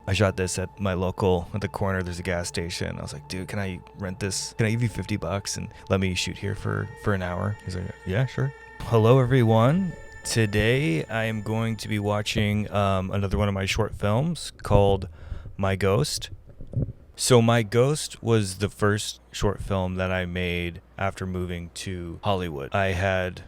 I shot this at the corner, there's a gas station. I was like, dude, can I rent this? Can I give you $50 and let me shoot here for an hour? He's like, yeah, sure. Hello, everyone. Today I am going to be watching another one of my short films called My Ghost. So My Ghost was the first short film that I made after moving to Hollywood. I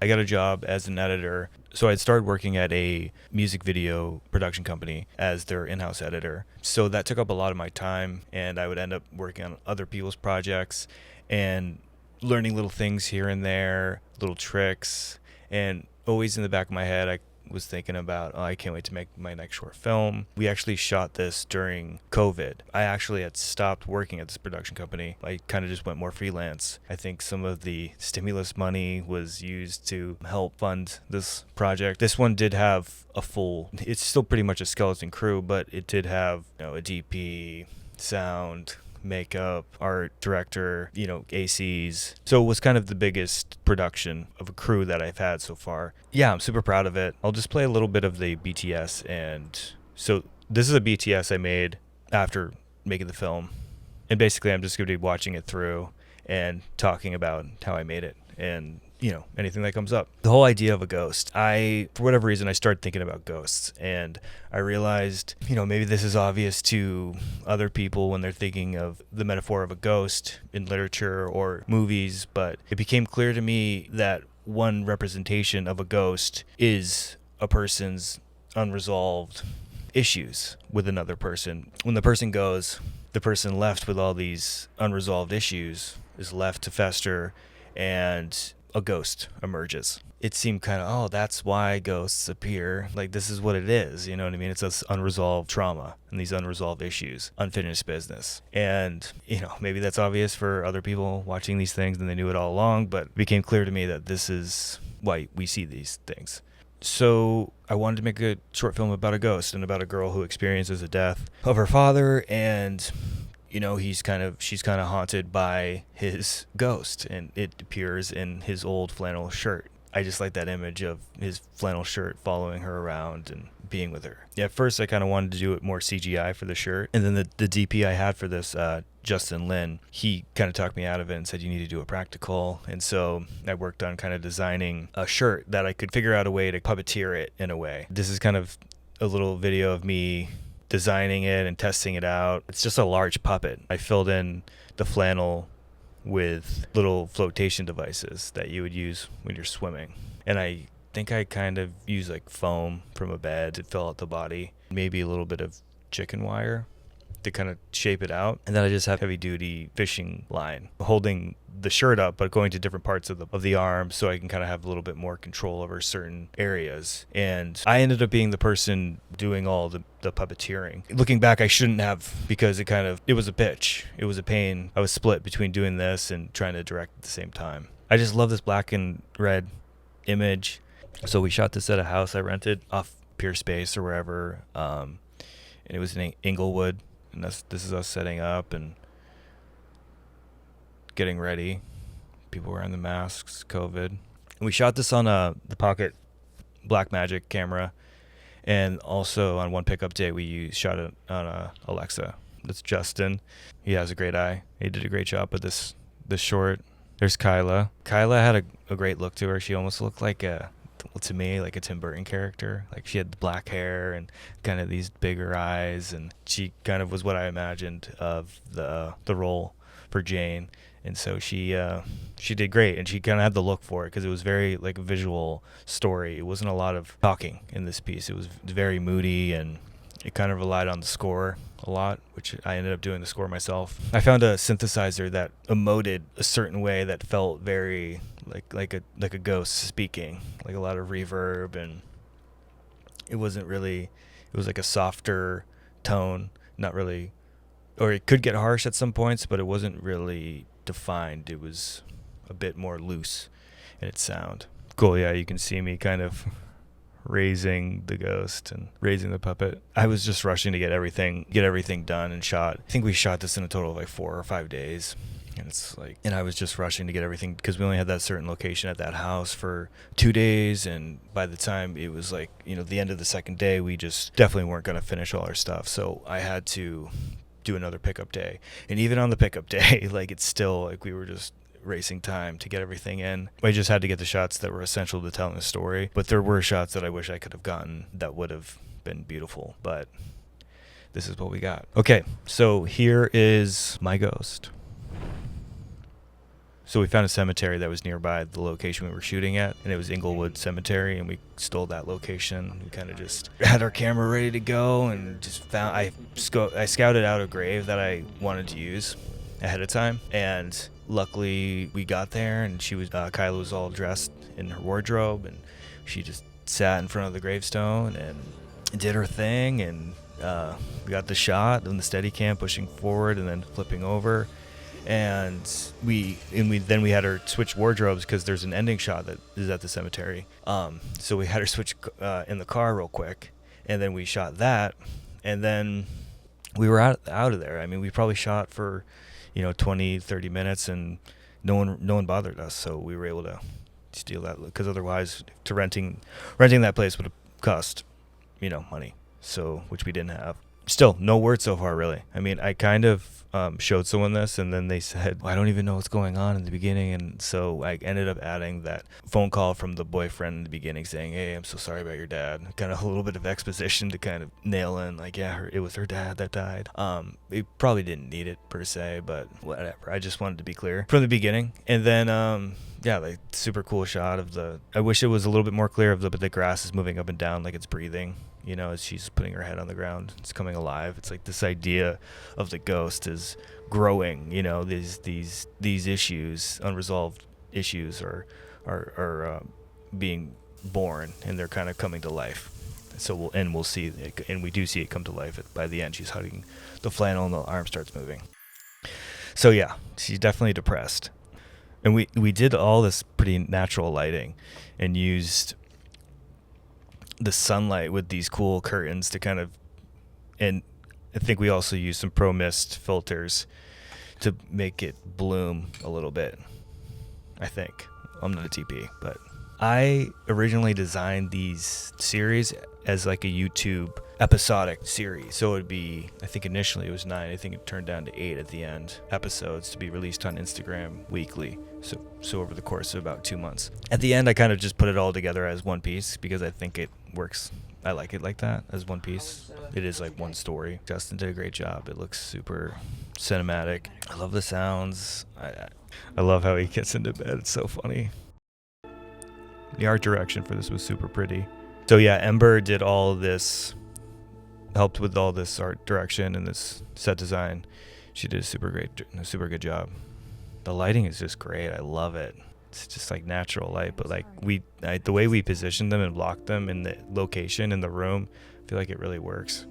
got a job as an editor. So I'd started working at a music video production company as their in-house editor. So that took up a lot of my time, and I would end up working on other people's projects and learning little things here and there, little tricks. And always in the back of my head, I was thinking about, oh, I can't wait to make my next short film. We actually shot this during COVID. I actually had stopped working at this production company. I kind of just went more freelance. I think some of the stimulus money was used to help fund this project. This one did have it's still pretty much a skeleton crew, but it did have, a DP, sound, makeup, art director, ACs. So it was kind of the biggest production of a crew that I've had so far. Yeah, I'm super proud of it. I'll just play a little bit of the BTS. And so this is a BTS I made after making the film. And basically I'm just going to be watching it through and talking about how I made it and anything that comes up. The whole idea of a ghost. For whatever reason, I started thinking about ghosts, and I realized, maybe this is obvious to other people when they're thinking of the metaphor of a ghost in literature or movies, but it became clear to me that one representation of a ghost is a person's unresolved issues with another person. When the person goes, the person left with all these unresolved issues is left to fester, and a ghost emerges. It seemed kind of, that's why ghosts appear. Like, this is what it is, you know what I mean? It's this unresolved trauma and these unresolved issues, unfinished business. And, maybe that's obvious for other people watching these things and they knew it all along, but it became clear to me that this is why we see these things. So I wanted to make a short film about a ghost and about a girl who experiences the death of her father, and she's kind of haunted by his ghost, and it appears in his old flannel shirt. I just like that image of his flannel shirt following her around and being with her. Yeah, at first I kind of wanted to do it more CGI for the shirt, and then the DP I had for this, Justin Lin, he kind of talked me out of it and said, you need to do a practical. And so I worked on kind of designing a shirt that I could figure out a way to puppeteer it in a way. This is kind of a little video of me designing it and testing it out. It's just a large puppet. I filled in the flannel with little flotation devices that you would use when you're swimming. And I think I kind of used like foam from a bed to fill out the body, maybe a little bit of chicken wire to kind of shape it out. And then I just have heavy duty fishing line holding the shirt up, but going to different parts of the arm so I can kind of have a little bit more control over certain areas. And I ended up being the person doing all the puppeteering. Looking back, I shouldn't have, because it was a pitch. It was a pain. I was split between doing this and trying to direct at the same time. I just love this black and red image. So we shot this at a house I rented off Pier Space or wherever. And it was in Inglewood. And this is us setting up and getting ready. People wearing the masks, COVID. And we shot this on the Pocket Blackmagic camera, and also on one pickup day we shot it on a Alexa. That's Justin. He has a great eye. He did a great job with this short. There's Kyla. Kyla had a great look to her. She almost looked like to me, like a Tim Burton character. Like, she had the black hair and kind of these bigger eyes, and she kind of was what I imagined of the role for Jane. And so she did great, and she kind of had the look for it because it was very like a visual story. It wasn't a lot of talking in this piece. It was very moody, and it kind of relied on the score a lot, which I ended up doing the score myself. I found a synthesizer that emoted a certain way that felt very like a ghost speaking, like a lot of reverb, and it was like a softer tone, not really, or it could get harsh at some points, but it wasn't really defined. It was a bit more loose in its sound. Cool, yeah, you can see me kind of raising the ghost and raising the puppet. I was just rushing to get everything done and shot. I think we shot this in a total of like 4 or 5 days. And it's like, and I was just rushing to get everything because we only had that certain location at that house for 2 days. And by the time it was like, the end of the second day, we just definitely weren't going to finish all our stuff. So I had to do another pickup day. And even on the pickup day, like, it's still like we were just racing time to get everything in. I just had to get the shots that were essential to telling the story. But there were shots that I wish I could have gotten that would have been beautiful. But this is what we got. Okay, so here is my ghost. So we found a cemetery that was nearby the location we were shooting at, and it was Inglewood Cemetery, and we stole that location. We kind of just had our camera ready to go and just found, I scouted out a grave that I wanted to use ahead of time, and luckily we got there, and Kyla was all dressed in her wardrobe, and she just sat in front of the gravestone and did her thing, and we got the shot and the Steadicam pushing forward and then flipping over. And we had her switch wardrobes because there's an ending shot that is at the cemetery. So we had her switch in the car real quick, and then we shot that, and then we were out of there. I mean, we probably shot for 20, 30 minutes, and no one bothered us. So we were able to steal that, because otherwise, renting that place would have cost money. So, which we didn't have. Still, no word so far, really. I mean, I kind of showed someone this, and then they said, I don't even know what's going on in the beginning. And so I ended up adding that phone call from the boyfriend in the beginning saying, hey, I'm so sorry about your dad. Kind of a little bit of exposition to kind of nail in, like, yeah, it was her dad that died. We probably didn't need it per se, but whatever. I just wanted to be clear from the beginning. And then, yeah, like, super cool shot of I wish it was a little bit more clear but the grass is moving up and down like it's breathing. As she's putting her head on the ground, it's coming alive. It's like this idea of the ghost is growing. These issues, unresolved issues, are being born, and they're kind of coming to life. So we'll see it, and we do see it come to life. By the end, she's hugging the flannel, and the arm starts moving. So yeah, she's definitely depressed. And we did all this pretty natural lighting, and used the sunlight with these cool curtains to kind of, and I think we also used some pro mist filters to make it bloom a little bit. I think I'm not a TP, but I originally designed these series as like a YouTube episodic series. So it'd be, I think initially it was 9. I think it turned down to 8 at the end, episodes to be released on Instagram weekly. So over the course of about 2 months. At the end, I kind of just put it all together as one piece because I think it works. I like it like that, as one piece. It is like one story. Justin did a great job. It looks super cinematic. I love the sounds. I love how he gets into bed. It's so funny. The art direction for this was super pretty. So yeah, Ember did all of this, helped with all this art direction and this set design. She did a super good job. The lighting is just great. I love it. It's just like natural light, but like the way we positioned them and blocked them in the location in the room, I feel like it really works.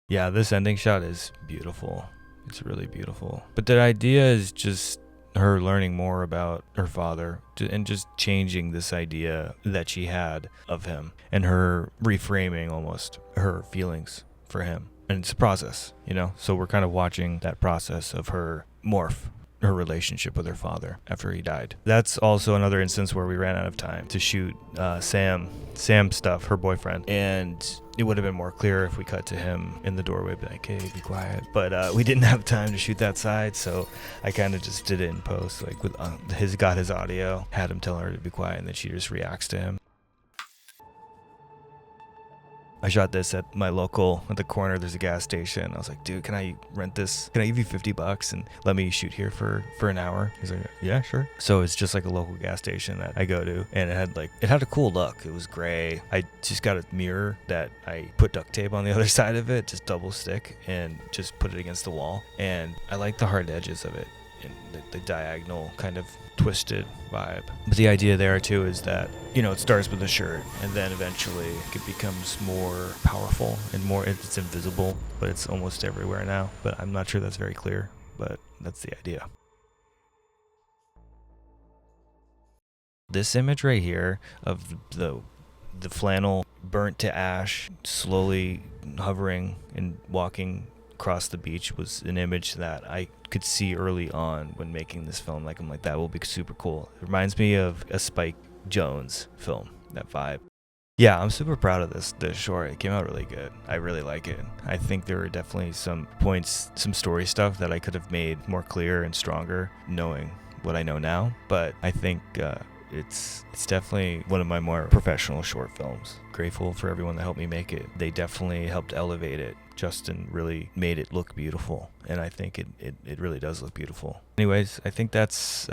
Yeah, this ending shot is beautiful. It's really beautiful. But the idea is just her learning more about her father and just changing this idea that she had of him, and her reframing almost her feelings for him. And it's a process, so we're kind of watching that process of her morph her relationship with her father after he died. That's also another instance where we ran out of time to shoot Sam stuff, her boyfriend, and it would have been more clear if we cut to him in the doorway, be like, hey, be quiet. But we didn't have time to shoot that side, so I kind of just did it in post, like with got his audio, had him tell her to be quiet, and then she just reacts to him. I shot this at the corner, there's a gas station. I was like, dude, can I rent this? Can I give you $50 and let me shoot here for an hour? He's like, yeah, sure. So it's just like a local gas station that I go to, and it had a cool look. It was gray. I just got a mirror that I put duct tape on the other side of it, just double stick, and just put it against the wall. And I like the hard edges of it and the diagonal kind of twisted vibe. But the idea there too is that, it starts with a shirt, and then eventually it becomes more powerful and more, it's invisible, but it's almost everywhere now. But I'm not sure that's very clear, but that's the idea. This image right here of the flannel burnt to ash, slowly hovering and walking across the beach was an image that I could see early on when making this film. Like, I'm like, that will be super cool. It reminds me of a Spike Jonze film, that vibe. Yeah, I'm super proud of this short. It came out really good. I really like it. I think there were definitely some points, some story stuff that I could have made more clear and stronger knowing what I know now. But I think it's definitely one of my more professional short films. Grateful for everyone that helped me make it. They definitely helped elevate it. Justin really made it look beautiful, and I think it really does look beautiful. Anyways, I think that's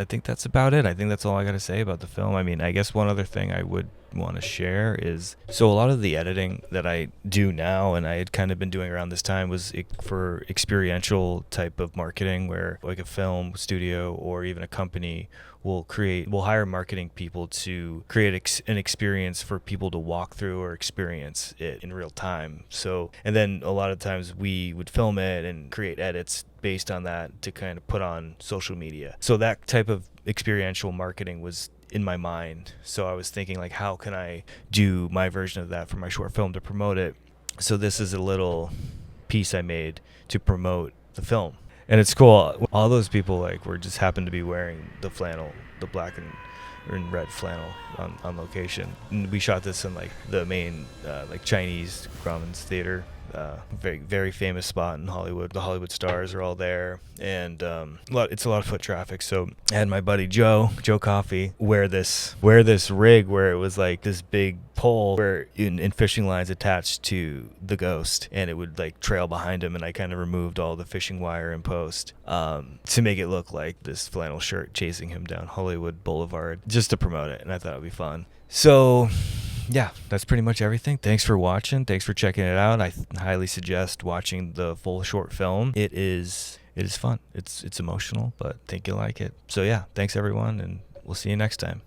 about it. I think that's all I got to say about the film. I mean, I guess one other thing I would want to share is, so a lot of the editing that I do now, and I had kind of been doing around this time, was for experiential type of marketing, where like a film studio or even a company will hire marketing people to create an experience for people to walk through or experience it in real time. So, and then a lot of times we would film it and create edits based on that to kind of put on social media. So that type of experiential marketing was in my mind. So I was thinking, like, how can I do my version of that for my short film to promote it? So this is a little piece I made to promote the film. And it's cool. All those people just happened to be wearing the flannel, the black and red flannel on location. And we shot this in like the main Chinese Grauman's Theater. Very, very famous spot in Hollywood. The Hollywood stars are all there, and it's a lot of foot traffic. So I had my buddy Joe Coffey wear this rig where it was like this big pole where in fishing lines attached to the ghost, and it would like trail behind him, and I kind of removed all the fishing wire in post to make it look like this flannel shirt chasing him down Hollywood Boulevard, just to promote it, and I thought it would be fun. So yeah, that's pretty much everything. Thanks for watching. Thanks for checking it out. I highly suggest watching the full short film. It is fun. It's emotional, but I think you'll like it. So yeah, thanks everyone, and we'll see you next time.